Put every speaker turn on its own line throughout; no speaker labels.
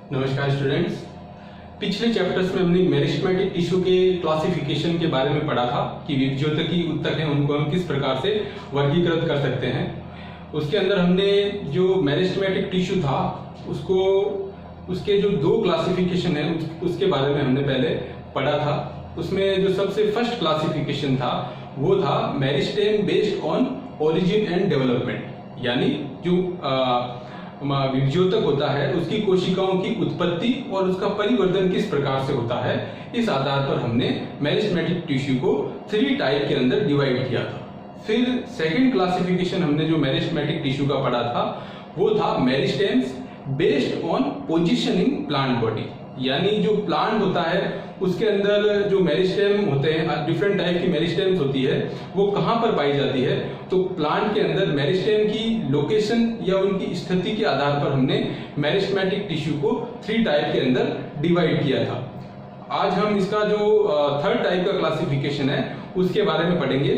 नमस्कार स्टूडेंट्स। पिछले चैप्टर्स में हमने मेरिस्टेमेटिक टिश्यू के क्लासिफिकेशन के बारे में पढ़ा था कि विभज्योतकी ऊतक हैं उनको हम किस प्रकार से वर्गीकृत कर सकते हैं। उसके अंदर हमने जो मेरिस्टेमेटिक टिश्यू था उसके जो दो क्लासिफिकेशन है उसके बारे में हमने पहले पढ़ा था। उसमें जो सबसे फर्स्ट क्लासिफिकेशन था वो था meristem based on origin and development, यानी जो विभज्योतक होता है उसकी कोशिकाओं की उत्पत्ति और उसका परिवर्तन किस प्रकार से होता है, इस आधार पर हमने मेरिस्टेमेटिक टिश्यू को 3 टाइप के अंदर डिवाइड किया था। फिर सेकंड क्लासिफिकेशन हमने जो मेरिस्टेमेटिक टिश्यू का पढ़ा था वो था meristems based on positioning plant body, यानी जो प्लांट होता है उसके अंदर जो मेरिस्टेम होते हैं, डिफरेंट टाइप की मेरिस्टेम्स होती है, वो कहाँ पर पाई जाती है। तो प्लांट के अंदर मेरिस्टेम की लोकेशन या उनकी स्थिति के आधार पर हमने मेरिस्टेमेटिक टिश्यू को 3 टाइप के अंदर डिवाइड किया था। आज हम इसका जो थर्ड टाइप का क्लासिफिकेशन है उसके बारे में पढ़ेंगे।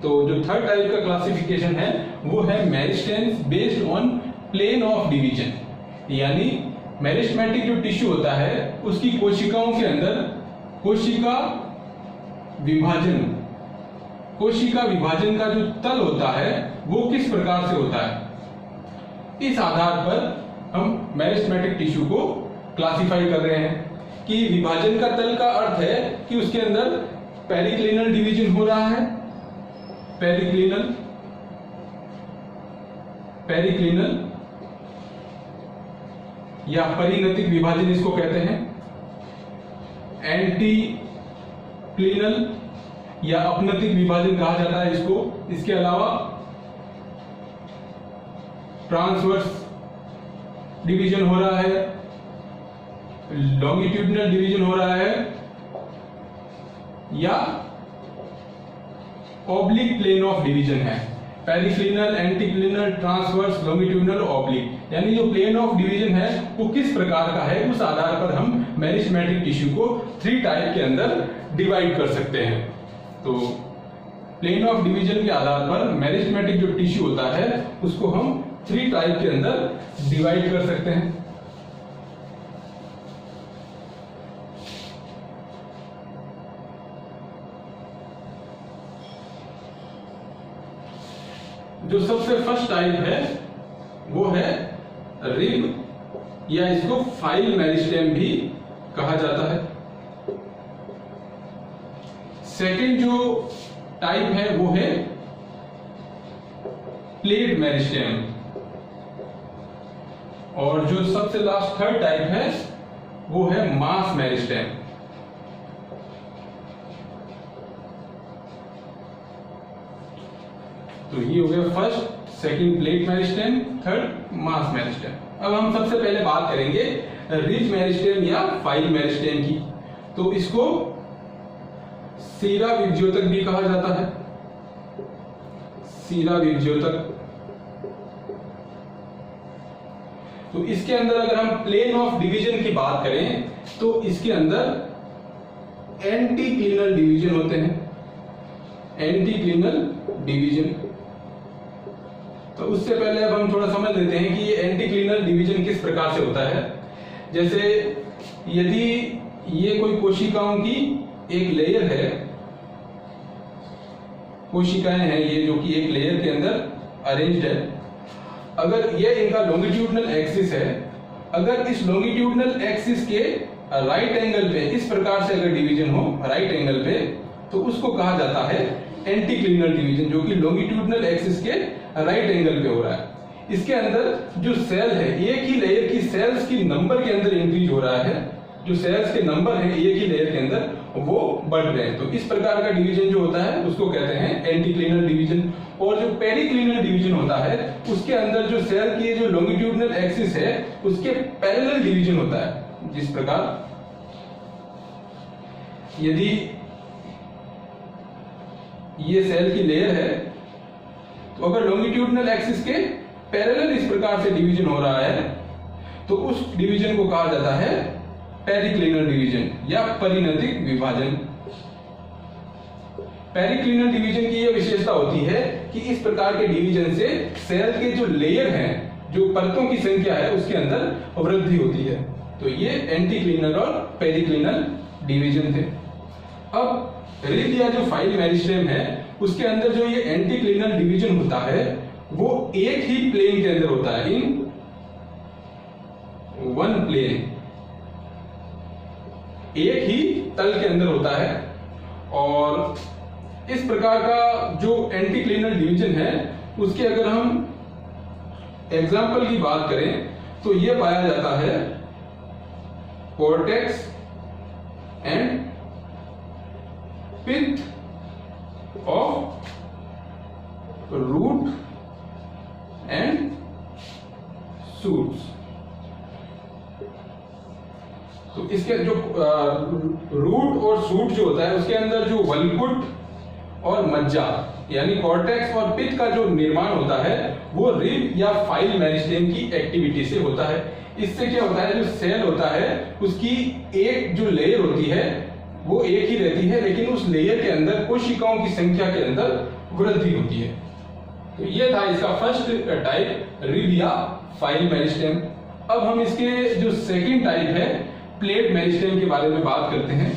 तो जो थर्ड टाइप का क्लासिफिकेशन है वो है meristems based on plane of division, यानी मेरिस्टेमेटिक जो टिश्यू होता है उसकी कोशिकाओं के अंदर कोशिका विभाजन का जो तल होता है वो किस प्रकार से होता है, इस आधार पर हम मेरिस्टेमेटिक टिश्यू को क्लासिफाई कर रहे हैं। कि विभाजन का तल का अर्थ है कि उसके अंदर पेरिक्लिनल डिवीजन हो रहा है, पेरिक्लिनल या परिणतिक विभाजन इसको कहते हैं, एंटी क्लिनल या अपनतिक विभाजन कहा जाता है इसको। इसके अलावा ट्रांसवर्स डिवीजन हो रहा है, लॉन्गिट्यूडिनल डिवीजन हो रहा है या ऑब्लिक प्लेन ऑफ डिवीजन है। पेरिक्लिनल, एंटीक्लिनल, ट्रांसवर्स, लॉन्गिट्यूडिनल, ऑब्लिक, यानी जो प्लेन ऑफ डिवीजन है वो किस प्रकार का है, उस आधार पर हम मेरिस्टेमेटिक टिश्यू को 3 टाइप के अंदर डिवाइड कर सकते हैं। तो प्लेन ऑफ डिवीजन के आधार पर मेरिस्टेमेटिक जो टिश्यू होता है उसको हम 3 टाइप के अंदर डिवाइड कर सकते हैं। जो सबसे फर्स्ट टाइप है वो है रिब या इसको फाइल मेरिस्टेम भी कहा जाता है। सेकंड जो टाइप है वो है प्लेट मेरिस्टेम, और जो सबसे लास्ट थर्ड टाइप है वो है मास मेरिस्टेम। तो ये हो गया first, second plate meristem, third mass meristem. अब हम सबसे पहले बात करेंगे रिज मेरिस्टेम या फाइल मेरिस्टेम की। तो इसको सीरा विभज्योतक भी कहा जाता है, सीरा विभज्योतक। तो इसके अंदर अगर हम प्लेन ऑफ डिवीजन की बात करें तो इसके अंदर एंटी क्लिनल डिवीजन होते हैं, एंटी क्लिनल डिवीजन। तो उससे पहले अब हम थोड़ा समझ लेते हैं कि ये एंटी क्लिनल डिवीजन किस प्रकार से होता है। जैसे यदि ये कोई कोशिकाओं की एक लेयर है, कोशिकाएं हैं ये जो कि एक लेयर के अंदर अरेंज्ड है, अगर ये इनका लॉन्गिट्यूडिनल एक्सिस है, अगर इस लॉन्गिट्यूडिनल एक्सिस के राइट एंगल पे इस प्रकार से अगर डिवीजन हो राइट एंगल पे, तो उसको कहा जाता है एंटी क्लिनल डिवीजन, जो कि लॉन्गिट्यूडिनल एक्सिस के राइट एंगल पे हो रहा है। इसके अंदर जो सेल है, एक ही लेयर की सेल्स की नंबर के अंदर इंक्रीज हो रहा है, जो सेल्स के नंबर है एक ही लेयर के अंदर वो बढ़ रहे हैं। तो इस प्रकार का डिवीजन जो होता है उसको कहते हैं एंटी क्लिनल डिवीजन। और जो पेरिक्लिनल डिवीजन होता है उसके अंदर जो सेल की जो लॉन्गिट्यूडिनल एक्सिस है उसके पैरेलल डिवीजन होता है। जिस प्रकार यदि ये सेल की लेयर है तो अगर लॉन्गिट्यूडिनल एक्सिस के पैरेलल इस प्रकार से डिवीजन हो रहा है तो उस डिवीजन को कहा जाता है पेरिक्लिनल डिवीजन या परिणतिक विभाजन। पेरिक्लिनल डिवीजन की यह विशेषता होती है कि इस प्रकार के डिवीजन से सेल के जो लेयर हैं, जो परतों की संख्या है उसके अंदर वृद्धि होती है। तो ये एंटीक्लिनल और पेरिक्लिनल डिवीजन थे। अब रिब या जो फाइल मेरिस्टेम है उसके अंदर जो ये एंटीक्लिनल डिवीजन होता है वो एक ही प्लेन के अंदर होता है, इन वन प्लेन, एक ही तल के अंदर होता है। और इस प्रकार का जो एंटीक्लिनल डिवीजन है उसके अगर हम एग्जाम्पल की बात करें तो यह पाया जाता है cortex and pith of root and shoots. तो इसके जो रूट और शूट जो होता है उसके अंदर जो वल्कुट और मज्जा यानी कॉर्टेक्स और पिथ का जो निर्माण होता है वो रिब या फाइल मेरिस्टेम की एक्टिविटी से होता है। इससे क्या होता है, जो सेल होता है उसकी एक जो लेयर होती है वो एक ही रहती है, लेकिन उस लेयर के अंदर कोशिकाओं की संख्या के अंदर वृद्धि होती है। तो ये था इसका फर्स्ट टाइप, रिब या फाइल मेरिस्टेम। अब हम इसके जो सेकंड टाइप है प्लेट मेरिस्टेम के बारे में बात करते हैं।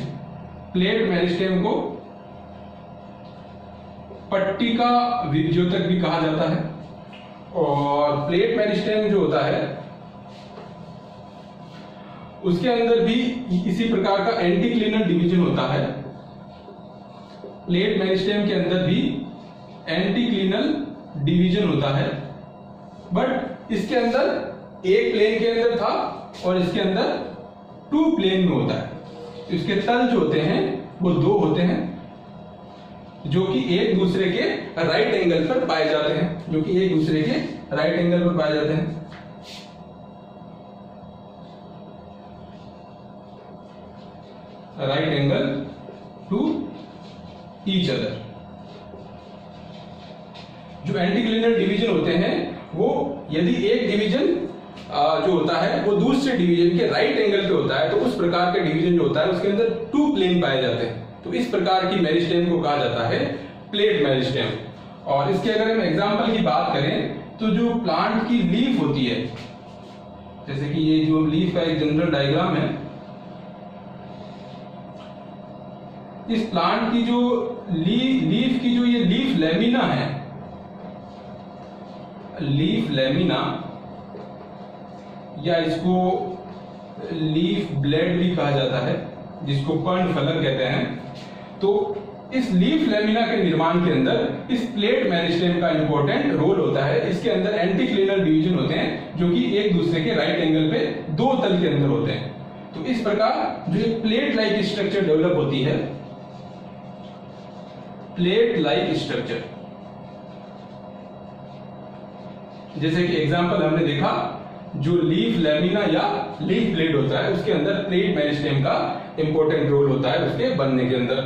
प्लेट मेरिस्टेम को पट्टिका विभज्योतक भी कहा जाता है। और प्लेट मेरिस्टेम जो होता है उसके अंदर भी इसी प्रकार का एंटीक्लिनल डिवीजन होता है। प्लेट मेरिस्टेम के अंदर भी एंटीक्लिनल डिवीजन होता है, बट इसके अंदर एक प्लेन के अंदर था और इसके अंदर टू प्लेन में होता है। इसके तल जो होते हैं वो दो होते हैं जो कि एक दूसरे के राइट एंगल पर पाए जाते हैं, जो कि एक दूसरे के राइट एंगल पर पाए जाते हैं। Right angle to each other. जो एंटीक्लिनल डिवीजन होते हैं वो यदि एक डिवीजन जो होता है वो दूसरे डिवीजन के राइट एंगल पे होता है तो उस प्रकार का डिवीजन जो होता है उसके अंदर टू प्लेन पाए जाते हैं। तो इस प्रकार की मेरिस्टेम को कहा जाता है प्लेट मेरिस्टेम। और इसके अगर हम एग्जांपल की बात करें तो जो प्लांट की लीफ होती है, जैसे कि ये जो लीफ का एक जनरल डायग्राम है, इस प्लांट की जो लीफ की जो ये लीफ लेमिना है, लीफ लेमिना या इसको लीफ ब्लेड भी कहा जाता है, जिसको पर्णफलक कहते हैं। तो इस लीफ लेमिना के निर्माण के अंदर इस प्लेट मेरिस्टेम का इंपॉर्टेंट रोल होता है। इसके अंदर एंटीक्लिनल डिवीजन होते हैं जो कि एक दूसरे के राइट एंगल पे दो तल के अंदर होते हैं। तो इस प्रकार जो एक प्लेट लाइक स्ट्रक्चर डेवलप होती है, प्लेट लाइक स्ट्रक्चर, जैसे कि एग्जांपल हमने देखा जो लीफ लेमिना या लीफ ब्लेड होता है उसके अंदर प्लेट मेरिस्टेम का इंपॉर्टेंट रोल होता है उसके बनने के अंदर।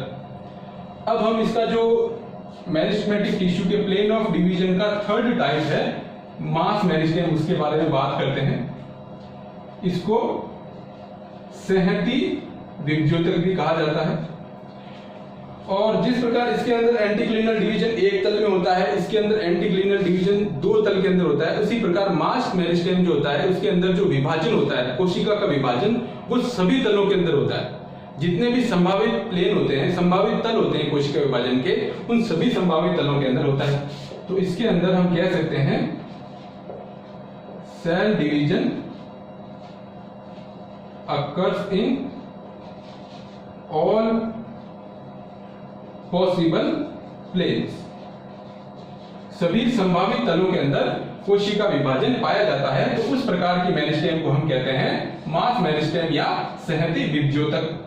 अब हम इसका जो मेरिस्टेमेटिक टिश्यू के प्लेन ऑफ डिवीजन का थर्ड टाइप है मास मेरिस्टेम, उसके बारे में बात करते हैं। इसको सहती विभज्योतक भी कहा जाता है। और जिस प्रकार इसके अंदर एंटीक्लिनल डिवीजन एक तल में होता है, इसके अंदर एंटीक्लिनल डिवीजन दो तल के अंदर होता है, उसी प्रकार मास मेरिस्टेम जो होता है उसके अंदर जो विभाजन होता है, कोशिका का विभाजन, वो सभी तलों के अंदर होता है। जितने भी संभावित प्लेन होते हैं, संभावित तल होते हैं कोशिका विभाजन के, उन सभी संभावित तलों के अंदर होता है। तो इसके अंदर हम कह सकते हैं cell division occurs in all possible planes. सभी संभावित तलों के अंदर कोशिका विभाजन पाया जाता है। तो उस प्रकार की मेरिस्टेम को हम कहते हैं मास मेरिस्टेम या सहती विभज्योतक।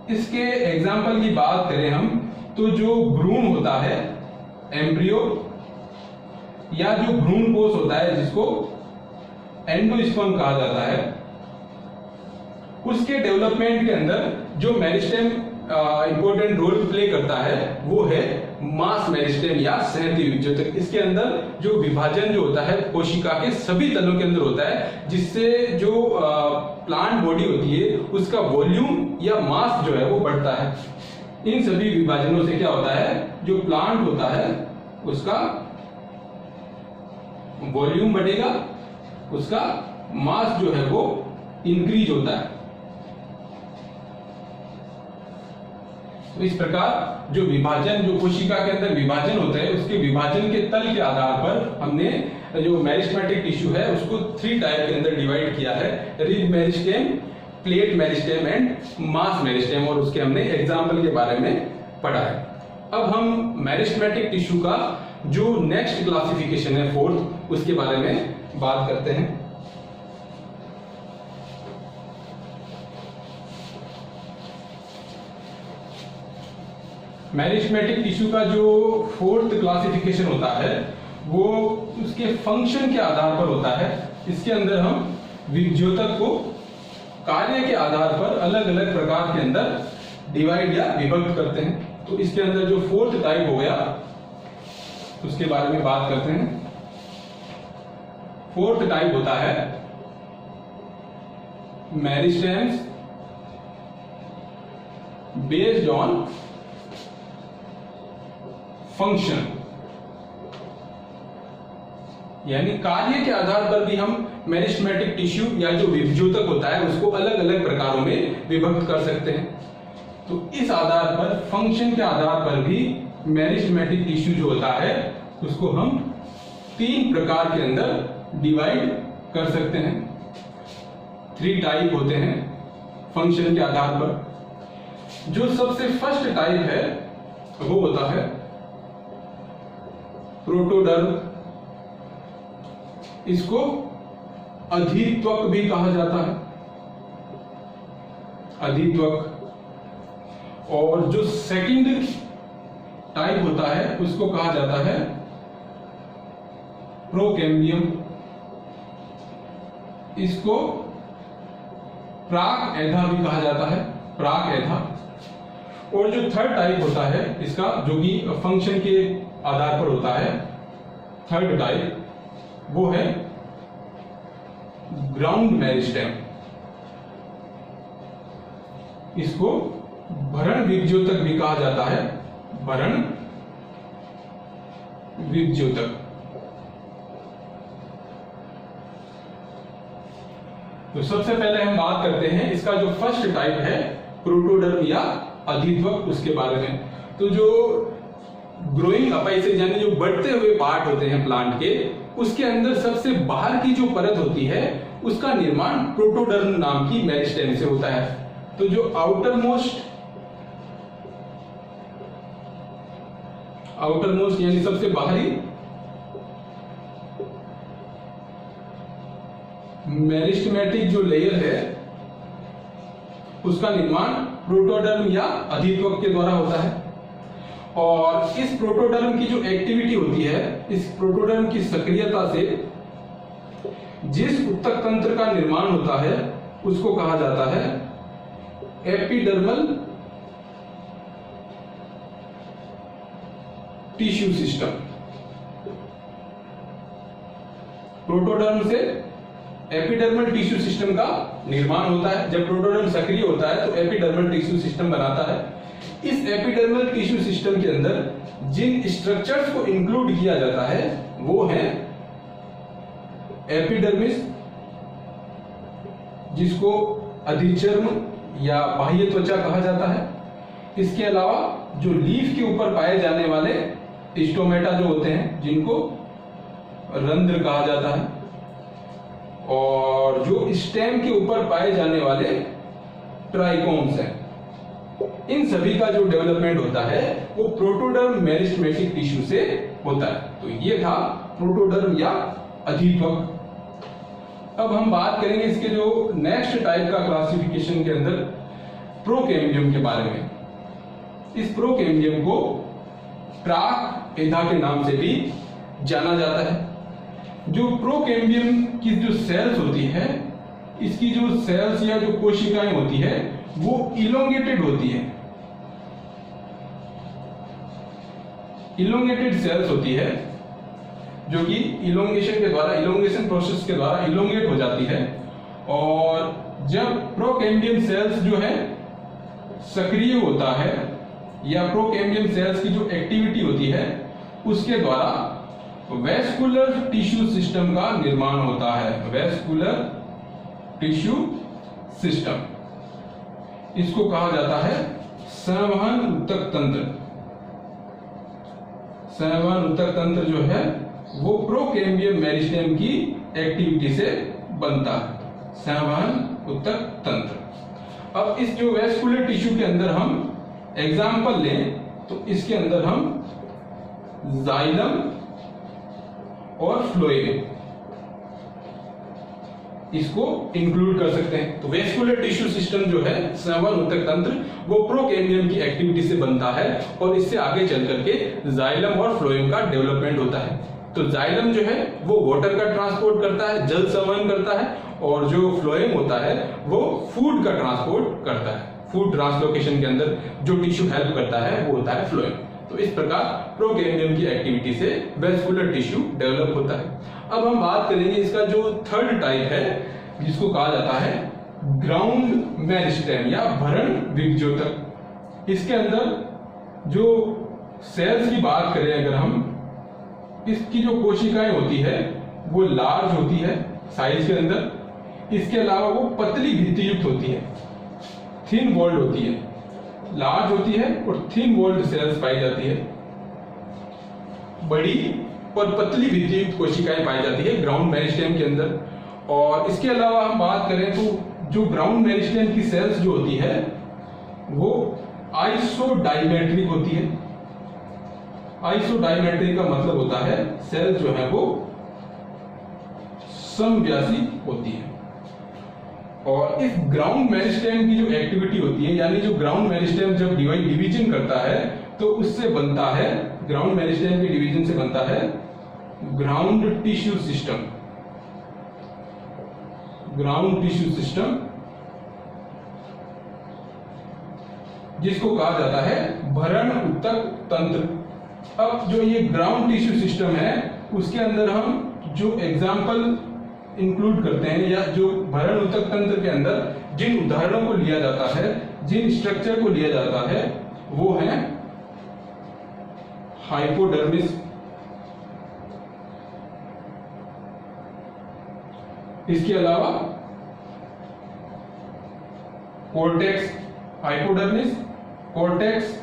इसके एग्जाम्पल की बात करें हम तो जो भ्रूण होता है, एम्ब्रियो या जो भ्रूण कोश होता है जिसको एंडोस्पर्म कहा जाता है, उसके डेवलपमेंट के अंदर जो मेरिस्टेम इंपॉर्टेंट रोल प्ले करता है वो है मास मेरिस्टेम या सहती विभज्योतक। इसके अंदर जो विभाजन जो होता है कोशिका के सभी तलों के अंदर होता है, जिससे जो प्लांट बॉडी होती है उसका वॉल्यूम या मास जो है वो बढ़ता है। इन सभी विभाजनों से क्या होता है, जो प्लांट होता है उसका वॉल्यूम बढ़ेगा, उसका मास जो है वो इंक्रीज होता है। तो इस प्रकार जो विभाजन, जो कोशिका के अंदर विभाजन होता है, उसके विभाजन के तल के आधार पर हमने जो मेरिस्टेमेटिक टिश्यू है उसको 3 टाइप के अंदर डिवाइड किया है, rib meristem, plate meristem and mass meristem, और उसके हमने एग्जाम्पल के बारे में पढ़ा है। अब हम मेरिस्टेमेटिक टिश्यू का जो नेक्स्ट क्लासिफिकेशन है 4th, उसके बारे में बात करते हैं। मेरिस्टेमेटिक टिश्यू का जो 4th क्लासिफिकेशन होता है वो उसके फंक्शन के आधार पर होता है। इसके अंदर हम विभज्योतक को कार्य के आधार पर अलग अलग प्रकार के अंदर डिवाइड या विभक्त करते हैं। तो इसके अंदर जो 4th टाइप हो गया उसके बारे में बात करते हैं। 4th टाइप होता है मेरिस्टेम्स बेस्ड ऑन फंक्शन, यानी कार्य के आधार पर भी हम मेरिस्टेमेटिक टिश्यू या जो विभज्योतक होता है उसको अलग अलग प्रकारों में विभक्त कर सकते हैं। तो इस आधार पर, फंक्शन के आधार पर भी मेरिस्टेमेटिक टिश्यू जो होता है उसको हम 3 प्रकार के अंदर डिवाइड कर सकते हैं। 3 टाइप होते हैं फंक्शन के आधार पर। जो सबसे फर्स्ट टाइप है वो होता है प्रोटोडर्म। इसको अधित्वक भी कहा जाता है, अधित्वक। और जो सेकंड टाइप होता है उसको कहा जाता है प्रोकैम्बियम। इसको प्राक एधा भी कहा जाता है, प्राक एधा। और जो थर्ड टाइप होता है इसका, जो कि फंक्शन के आधार पर होता है, थर्ड टाइप वो है ग्राउंड मेरिस्टेम। इसको भरण विभज्योतक भी कहा जाता है, भरण विभज्योतक। तो सबसे पहले हम बात करते हैं इसका जो फर्स्ट टाइप है प्रोटोडर्म या अधित्वक, उसके बारे में। तो जो ग्रोइंग अपाइसेज यानी जो बढ़ते हुए पार्ट होते हैं प्लांट के, उसके अंदर सबसे बाहर की जो परत होती है उसका निर्माण प्रोटोडर्म नाम की मेरिस्टेम से होता है। तो जो आउटर मोस्ट यानी सबसे बाहरी मेरिस्टेमेटिक जो लेयर है उसका निर्माण प्रोटोडर्म या अधित्वक के द्वारा होता है। और इस प्रोटोडर्म की जो एक्टिविटी होती है, इस प्रोटोडर्म की सक्रियता से जिस उत्तक तंत्र का निर्माण होता है उसको कहा जाता है एपिडर्मल टिश्यू सिस्टम। प्रोटोडर्म से एपिडर्मल टिश्यू सिस्टम का निर्माण होता है। जब प्रोटोडर्म सक्रिय होता है तो एपिडर्मल टिश्यू सिस्टम बनाता है। इस एपिडर्मल टिश्यू सिस्टम के अंदर जिन स्ट्रक्चर्स को इंक्लूड किया जाता है वो है एपिडर्मिस, जिसको अधिचर्म या बाह्य त्वचा कहा जाता है। इसके अलावा जो लीफ के ऊपर पाए जाने वाले स्टोमेटा जो होते हैं जिनको रंध्र कहा जाता है, और जो स्टेम के ऊपर पाए जाने वाले ट्राइकोम्स हैं, इन सभी का जो डेवलपमेंट होता है वो प्रोटोडर्म मेरिस्टेमेटिक टिश्यू से होता है। तो ये था प्रोटोडर्म या अधित्वक। अब हम बात करेंगे इसके जो नेक्स्ट टाइप का क्लासिफिकेशन के अंदर प्रोकैम्बियम के बारे में। इस प्रोकैम्बियम को प्राक एधा के नाम से भी जाना जाता है। जो प्रोकैम्बियम की जो सेल्स होती है, इसकी जो सेल्स या जो कोशिकाएं होती है वो इलोंगेटेड होती है, इलोंगेटेड सेल्स होती है, जो कि इलोंगेशन के द्वारा, इलोंगेशन प्रोसेस के द्वारा इलोंगेट हो जाती है। और जब प्रोकैम्बियम सेल्स जो है सक्रिय होता है या प्रोकैम्बियम सेल्स की जो एक्टिविटी होती है उसके द्वारा वेस्कुलर टिश्यू सिस्टम का निर्माण होता है, वेस्कुलर टिश्यू सिस्टम। इसको कहा जाता है संवहन ऊतक तंत्र, संवहन ऊतक तंत्र जो है वो प्रोकैम्बियम मेरिस्टेम की एक्टिविटी से बनता है, संवहन ऊतक तंत्र। अब इस जो वेस्कुलर टिश्यू के अंदर हम एग्जाम्पल लें तो इसके अंदर हम जाइलम और फ्लोएम इसको इंक्लूड कर सकते हैं। तो वेस्कुलर टिश्यू सिस्टम जो है संवहन ऊतक तंत्र वो प्रोकैम्बियम की एक्टिविटी से बनता है और इससे आगे चल करके जाइलम और फ्लोएम का डेवलपमेंट होता है। तो जाइलम जो है वो वाटर का ट्रांसपोर्ट करता है, जल संवहन करता है, और जो फ्लोएम होता है वो फूड का ट्रांसपोर्ट करता है। फूड ट्रांसलोकेशन के अंदर जो टिश्यू हेल्प करता है वो होता है फ्लोएम। तो इस प्रकार प्रोकैम्बियम की एक्टिविटी से वेस्कुलर टिश्यू डेवलप होता है। अब हम बात करेंगे इसका जो थर्ड टाइप है जिसको कहा जाता है ग्राउंड मेरिस्टेम या भरण विभज्योतक। इसके अंदर जो सेल्स की बात करें अगर हम, इसकी जो कोशिकाएं होती है वो लार्ज होती है साइज के अंदर। इसके अलावा वो पतली भित्ति युक्त होती है, थिन वॉल्ड होती है, लार्ज होती है और थिन वॉल्ड सेल्स पाई जाती है। बड़ी और पतली भित्ति युक्त कोशिकाएं पाई जाती है ग्राउंड मेरिस्टेम के अंदर। और इसके अलावा हम बात करें तो जो ग्राउंड मेरिस्टेम की सेल्स जो होती है वो आइसोडाइमेट्रिक होती है। आइसोडाइमेट्रिक का मतलब होता है सेल जो है वो समव्यासी होती है। और इस ग्राउंड मेरिस्टेम की जो एक्टिविटी होती है, यानी जो ग्राउंड मेरिस्टेम जब डिवीजन करता है तो उससे बनता है, ग्राउंड मेरिस्टेम के डिवीजन से बनता है ground tissue system. Ground tissue system जिसको कहा जाता है भरण ऊतक तंत्र। अब जो ये ग्राउंड टिश्यू सिस्टम है उसके अंदर हम जो एग्जाम्पल इंक्लूड करते हैं या जो भरण ऊतक तंत्र के अंदर जिन उदाहरणों को लिया जाता है, जिन स्ट्रक्चर को लिया जाता है वो है हाइपोडर्मिस, इसके अलावा कॉर्टेक्स, हाइपोडर्मिस, कॉर्टेक्स,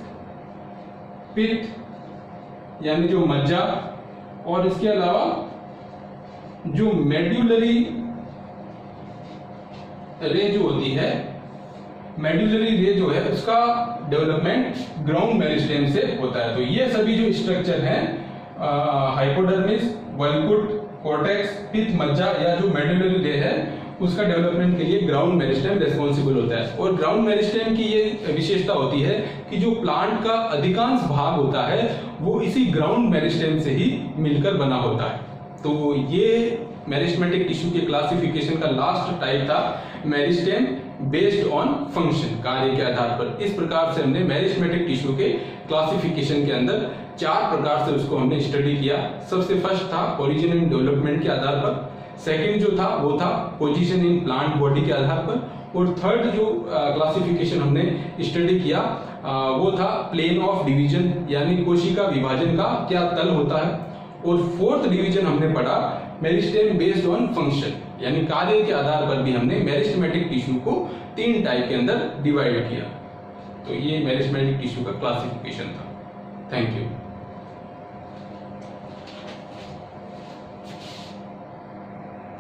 पित्त यानी जो मज्जा, और इसके अलावा जो मेड्यूलरी रे जो होती है, मेड्यूलरी रे जो है उसका डेवलपमेंट ग्राउंड मेरिस्टेम से होता है। तो ये सभी जो स्ट्रक्चर हैं हाइपोडर्मिस, वल्कुट, कॉर्टेक्स, पित्त, मज्जा या जो मेड्यूलरी रे है उसका डेवलपमेंट के लिए ग्राउंड मेरिस्टेम रिस्पॉन्सिबल होता है। और ग्राउंड मेरिस्टेम की ये विशेषता होती है कि जो प्लांट का अधिकांश भाग होता है वो इसी ग्राउंड मेरिस्टेम से ही मिलकर बना होता है। तो ये मेरिस्टेमेटिक टिश्यू के क्लासिफिकेशन का लास्ट टाइप था मेरिस्टेम बेस्ड ऑन फंक्शन, कार्य के आधार पर। इस प्रकार से हमने मेरिस्टेमेटिक टिश्यू के क्लासिफिकेशन के अंदर 4 प्रकार से उसको हमने स्टडी किया। सबसे फर्स्ट था ओरिजिन एंड डेवलपमेंट के आधार पर, सेकंड जो था वो था पोजीशन इन प्लांट बॉडी के आधार पर, और थर्ड जो क्लासिफिकेशन हमने स्टडी किया वो था प्लेन ऑफ डिवीजन यानी कोशिका विभाजन का क्या तल होता है, और फोर्थ डिवीजन हमने पढ़ा मेरिस्टेम बेस्ड ऑन फंक्शन यानी कार्य के आधार पर भी हमने मेरिस्टेमेटिक टिश्यू को 3 टाइप के अंदर डिवाइड किया। तो ये मेरिस्टेमेटिक टिश्यू का क्लासिफिकेशन था। Thank you.